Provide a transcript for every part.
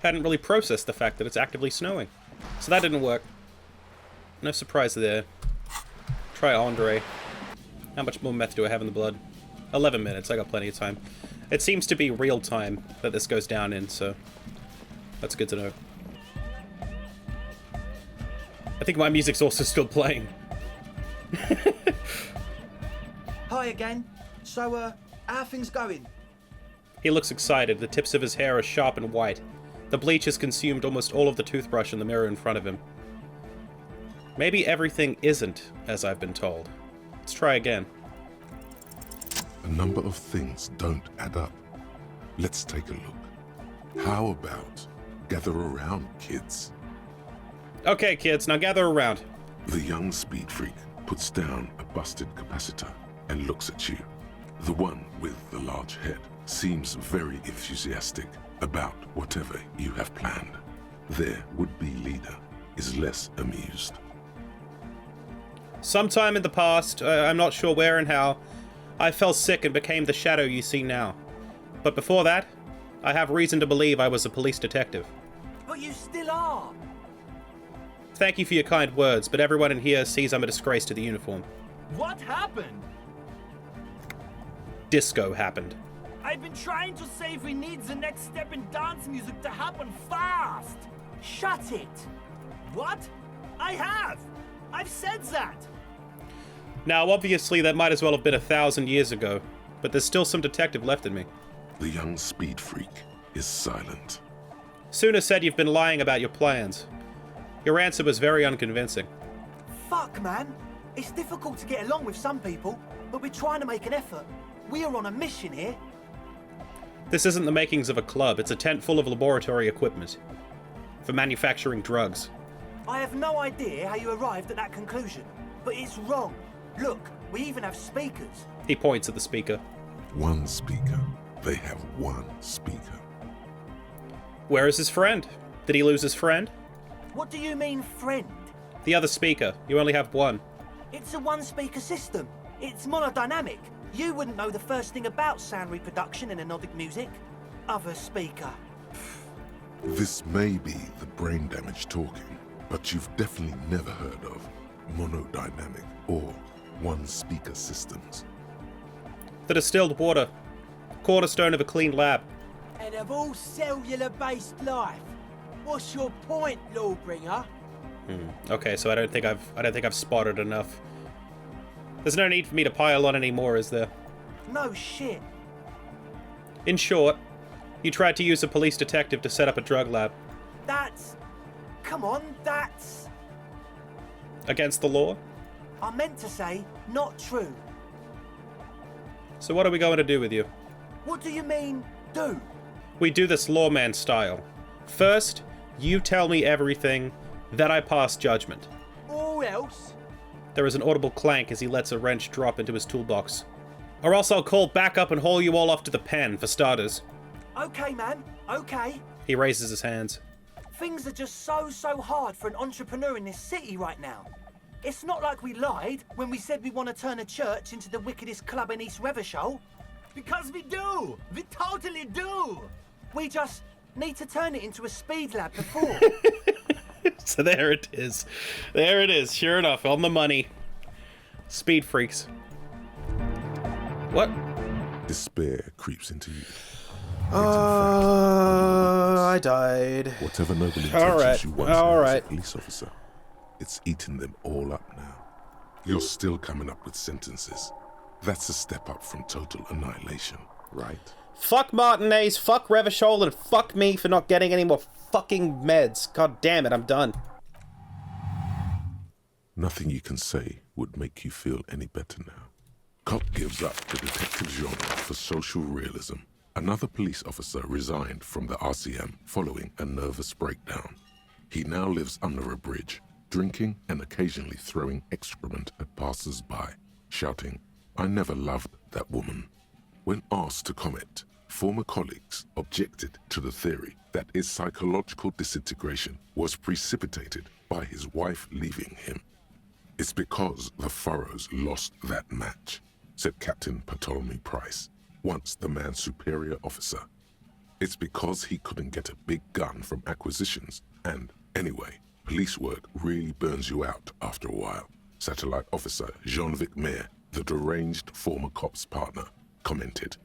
hadn't really processed the fact that it's actively snowing. So that didn't work. No surprise there. Try Andre. How much more meth do I have in the blood? 11 minutes, I got plenty of time. It seems to be real time that this goes down in, so that's good to know. I think my music's also still playing. Hi again. So, how are things going? He looks excited. The tips of his hair are sharp and white. The bleach has consumed almost all of the toothbrush in the mirror in front of him. Maybe everything isn't as I've been told. Let's try again. A number of things don't add up. Let's take a look. How about gather around, kids? Okay, kids, now gather around. The young speed freak puts down a busted capacitor and looks at you. The one with the large head seems very enthusiastic about whatever you have planned. Their would-be leader is less amused. Sometime in the past, I'm not sure where and how, I fell sick and became the shadow you see now. But before that, I have reason to believe I was a police detective. But you still are! Thank you for your kind words, but everyone in here sees I'm a disgrace to the uniform. What happened? Disco happened. I've been trying to say we need the next step in dance music to happen fast! Shut it! What? I have! I've said that! Now, obviously, that might as well have been 1,000 years ago, but there's still some detective left in me. The young speed freak is silent. Suna said you've been lying about your plans. Your answer was very unconvincing. Fuck, man. It's difficult to get along with some people, but we're trying to make an effort. We are on a mission here. This isn't the makings of a club, it's a tent full of laboratory equipment. For manufacturing drugs. I have no idea how you arrived at that conclusion, but it's wrong. Look, we even have speakers. He points at the speaker. One speaker. They have one speaker. Where is his friend? Did he lose his friend? What do you mean, friend? The other speaker. You only have one. It's a one-speaker system. It's monodynamic. You wouldn't know the first thing about sound reproduction in anodic music. Other speaker. This may be the brain damage talking, but you've definitely never heard of monodynamic or one-speaker systems. The distilled water. Cornerstone of a clean lab. And of all cellular-based life, what's your point, Lawbringer? Okay, so I don't think I've spotted enough. There's no need for me to pile on anymore, is there? No shit. In short, you tried to use a police detective to set up a drug lab. That's... Come on, that's... Against the law? I meant to say, not true. So what are we going to do with you? What do you mean, do? We do this lawman style. First, you tell me everything, then I pass judgment. Or else? There is an audible clank as he lets a wrench drop into his toolbox. Or else I'll call back up and haul you all off to the pen, for starters. Okay, man, okay. He raises his hands. Things are just so hard for an entrepreneur in this city right now. It's not like we lied when we said we want to turn a church into the wickedest club in East Revershoal. Because we do! We totally do! We just need to turn it into a speed lab before. So there it is. There it is, sure enough, on the money. Speed freaks. What? Despair creeps into you. I died. Whatever noble intentions you once had all as a right. police officer, it's eaten them all up now. You're still coming up with sentences. That's a step up from total annihilation, right? Fuck Martinez, fuck Revershoal, and fuck me for not getting any more fucking meds. God damn it, I'm done. Nothing you can say would make you feel any better now. Cop gives up the detective genre for social realism. Another police officer resigned from the RCM following a nervous breakdown. He now lives under a bridge, drinking and occasionally throwing excrement at passers-by, shouting, "I never loved that woman." When asked to comment, former colleagues objected to the theory that his psychological disintegration was precipitated by his wife leaving him. "It's because the Furrows lost that match," said Captain Ptolemy Price, once the man's superior officer. It's because he couldn't get a big gun from acquisitions. And anyway, police work really burns you out after a while. Satellite Officer Jean-Vic Mayer, the deranged former cop's partner, commented.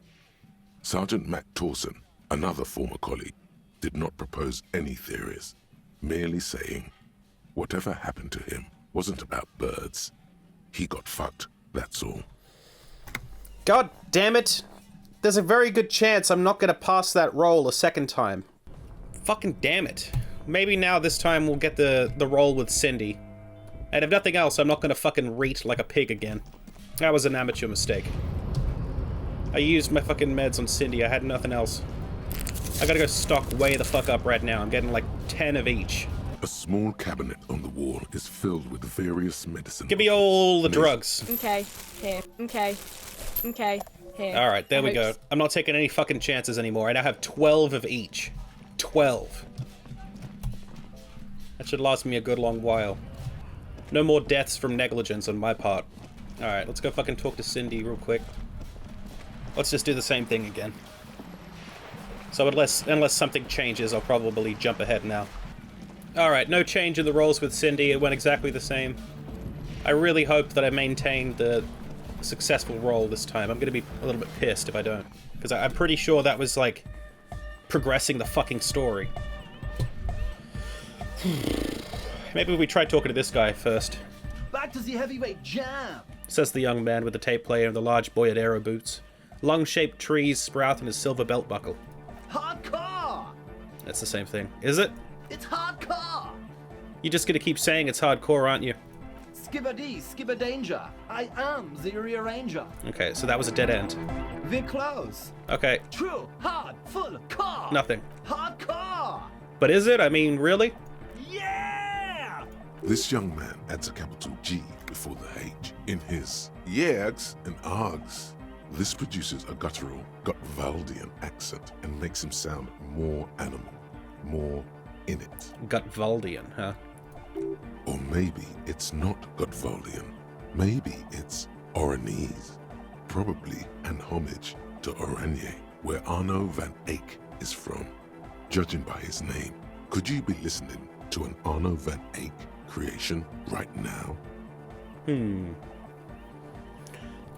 Sergeant Mac Torson, another former colleague, did not propose any theories, merely saying, whatever happened to him wasn't about birds. He got fucked, that's all. God damn it! There's a very good chance I'm not gonna pass that roll a second time. Fucking damn it. Maybe now this time we'll get the roll with Cindy. And if nothing else, I'm not gonna fucking reet like a pig again. That was an amateur mistake. I used my fucking meds on Cindy, I had nothing else. I gotta go stock way the fuck up right now. I'm getting like 10 of each. A small cabinet on the wall is filled with various medicine. Give me all the drugs. Okay, here. Okay, here. Alright, there we go. I'm not taking any fucking chances anymore. I now have 12 of each. 12. That should last me a good long while. No more deaths from negligence on my part. Alright, let's go fucking talk to Cindy real quick. Let's just do the same thing again. So unless something changes, I'll probably jump ahead now. Alright, no change in the rolls with Cindy. It went exactly the same. I really hope that I maintain the successful roll this time. I'm gonna be a little bit pissed if I don't. Because I'm pretty sure that was, like, progressing the fucking story. Maybe we try talking to this guy first. Back to the heavyweight jam. Says the young man with the tape player and the large boyed aero boots. Lung-shaped trees sprout in his silver belt buckle. Hardcore! That's the same thing. Is it? It's hardcore! You're just gonna keep saying it's hardcore, aren't you? Skibber danger. I am the rearranger. Okay, so that was a dead end. We're close. Okay, True, hard, full, core. nothing. Hardcore! But is it? I mean, really? Yeah! This young man adds a capital G before the H in his YEAAGHH and YEAAGHH. This produces a guttural, Gutwaldian accent and makes him sound more animal, more in it. Gutwaldian, huh? Or maybe it's not Gutwaldian. Maybe it's Oranese. Probably an homage to Oranje, where Arno van Eyck is from. Judging by his name, could you be listening to an Arno van Eyck creation right now?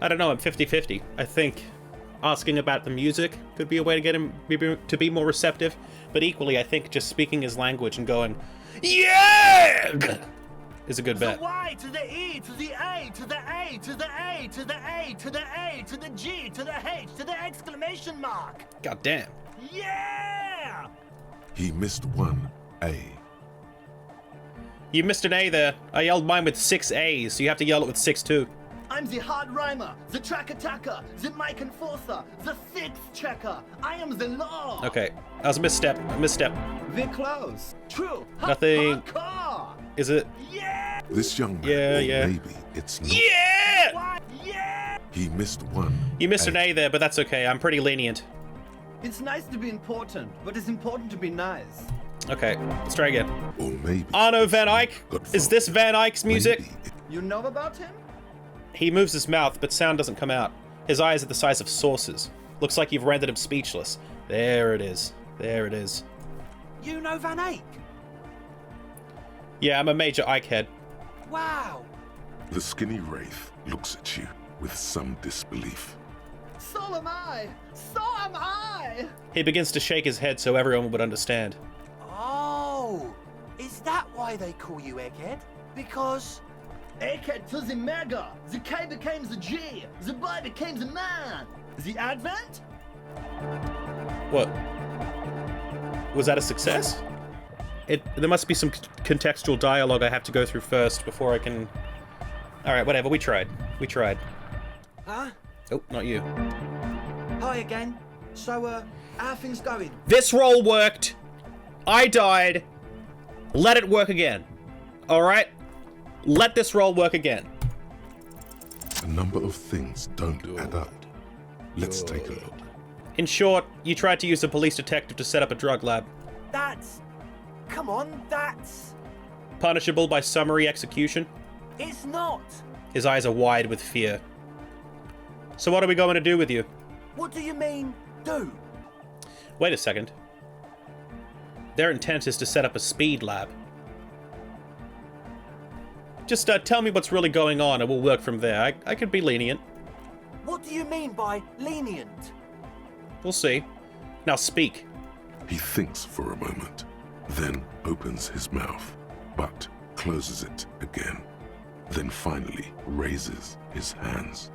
I don't know, I'm 50-50. I think asking about the music could be a way to get him to be more receptive, but equally I think just speaking his language and going, YEAAGHH! is a good bet. The Y to the E to the A to the A to the A to the A to the A to the G to the H to the exclamation mark. God damn. Yeah! He missed one A. You missed an A there. I yelled mine with 6 A's, so you have to yell it with 6 too. I'm the hard rhymer, the track attacker, the mic enforcer, the fix checker. I am the law. Okay, that was a misstep. We're close. True. Nothing. Hardcore. Is it? Yeah! This young man, Yeah, or yeah. maybe it's not. Yeah! Why? Yeah! He missed one. You missed an A there, but that's okay. I'm pretty lenient. It's nice to be important, but it's important to be nice. Okay, let's try again. Or maybe Arno it's van not Eyck? Gutwaldian. Is this Van Eyck's music? Maybe You know about him? He moves his mouth, but sound doesn't come out. His eyes are the size of saucers. Looks like you've rendered him speechless. There it is. There it is. You know Van Eyck? Yeah, I'm a major Ike head. Wow. The skinny wraith looks at you with some disbelief. So am I! So am I! He begins to shake his head so everyone would understand. Oh, is that why they call you Egghead? Because... Egghead to the mega! The K became the G! The boy became the man! The Advent? What? Was that a success? There must be some contextual dialogue I have to go through first before I can... Alright, whatever, we tried. We tried. Huh? Oh, not you. Hi again. So, how are things going? This roll worked. I died. Let it work again. Alright? Let this roll work again. A number of things don't add up. Let's take a look. In short, you tried to use a police detective to set up a drug lab. That's... Come on, that's... Punishable by summary execution. It's not. His eyes are wide with fear. So what are we going to do with you? What do you mean, do? Wait a second. Their intent is to set up a speed lab. Just tell me what's really going on and we'll work from there. I could be lenient. What do you mean by lenient? We'll see. Now speak. He thinks for a moment, then opens his mouth, but closes it again. Then finally raises his hands.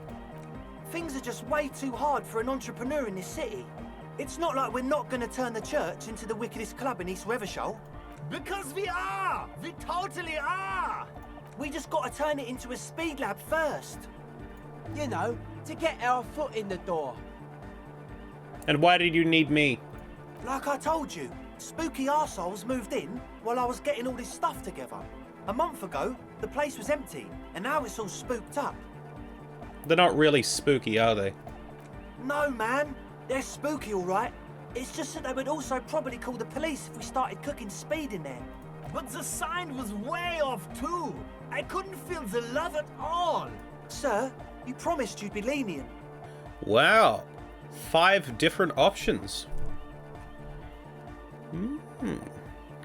Things are just way too hard for an entrepreneur in this city. It's not like we're not going to turn the church into the wickedest club in East Revershall. Because we are! We totally are! We just got to turn it into a speed lab first. You know, to get our foot in the door. And why did you need me? Like I told you, spooky arseholes moved in while I was getting all this stuff together. A month ago, the place was empty, and now it's all spooked up. They're not really spooky, are they? No, man. They're spooky, all right. It's just that they would also probably call the police if we started cooking speed in there. But the sign was way off too. I couldn't feel the love at all. Sir, you promised you'd be lenient. Wow. 5 different options.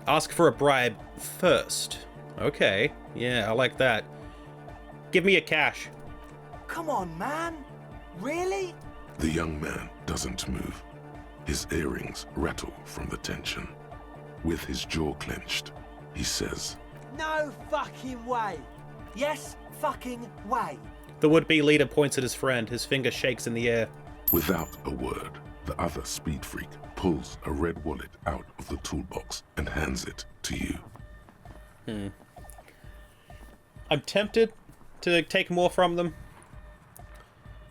Ask for a bribe first. Okay. Yeah, I like that. Give me a cash. Come on, man. Really? The young man doesn't move. His earrings rattle from the tension. With his jaw clenched, he says, No fucking way. Yes, fucking way. The would-be leader points at his friend. His finger shakes in the air. Without a word, the other speed freak pulls a red wallet out of the toolbox and hands it to you. I'm tempted to take more from them.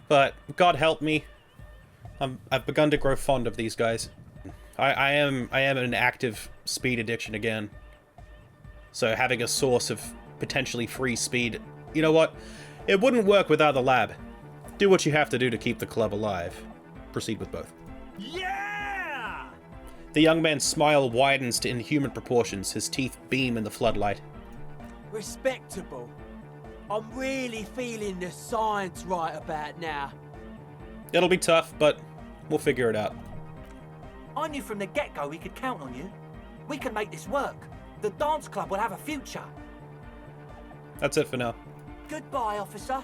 But God help me. I've begun to grow fond of these guys. I am an active speed addiction again. So having a source of potentially free speed, you know what? It wouldn't work without the lab. Do what you have to do to keep the club alive. Proceed with both. Yeah! The young man's smile widens to inhuman proportions. His teeth beam in the floodlight. Respectable. I'm really feeling the science right about now. It'll be tough, but we'll figure it out. I knew from the get-go we could count on you. We can make this work. The dance club will have a future. That's it for now. Goodbye, officer.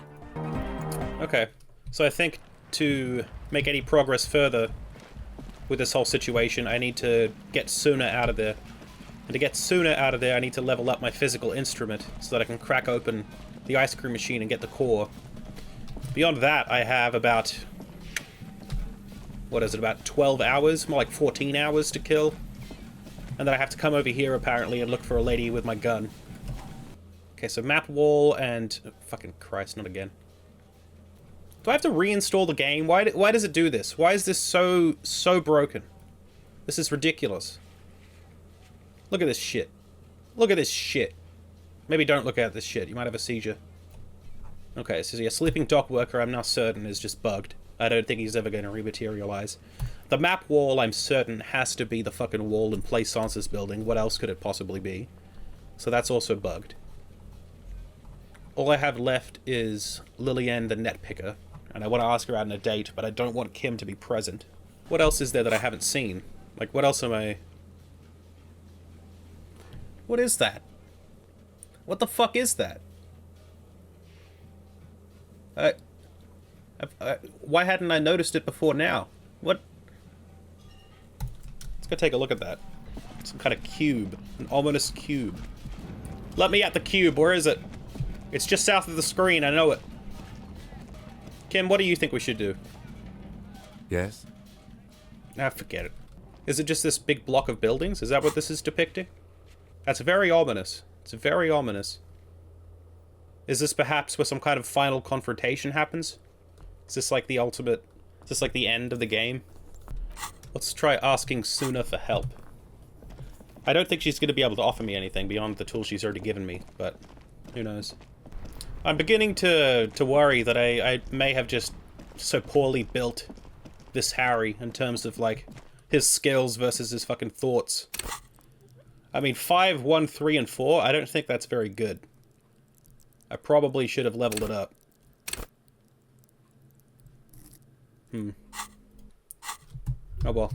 Okay, so I think to make any progress further with this whole situation, I need to get Suna out of there. And to get Suna out of there, I need to level up my physical instrument so that I can crack open the ice cream machine and get the core. Beyond that, I have about... what is it, about 12 hours? More like 14 hours to kill. And then I have to come over here, apparently, and look for a lady with my gun. Okay, so map wall and... oh, fucking Christ, not again. Do I have to reinstall the game? Why does it do this? Why is this so broken? This is ridiculous. Look at this shit. Look at this shit. Maybe don't look at this shit. You might have a seizure. Okay, so yeah, sleeping dock worker, I'm now certain, is just bugged. I don't think he's ever going to rematerialize. The map wall, I'm certain, has to be the fucking wall in Playsance's building. What else could it possibly be? So that's also bugged. All I have left is Lillian the net picker, and I want to ask her out on a date, but I don't want Kim to be present. What else is there that I haven't seen? Like, what else am I... What is that? What the fuck is that? Why hadn't I noticed it before now? What? Let's go take a look at that. Some kind of cube. An ominous cube. Let me at the cube. Where is it? It's just south of the screen. I know it. Kim, what do you think we should do? Yes? Ah, forget it. Is it just this big block of buildings? Is that what this is depicting? That's very ominous. It's very ominous. Is this perhaps where some kind of final confrontation happens? Is this like the ultimate... Is this like the end of the game? Let's try asking Suna for help. I don't think she's going to be able to offer me anything beyond the tool she's already given me, but who knows. I'm beginning to worry that I may have just so poorly built this Harry in terms of, like, his skills versus his fucking thoughts. I mean, 5, 1, 3, and 4, I don't think that's very good. I probably should have leveled it up. Oh well.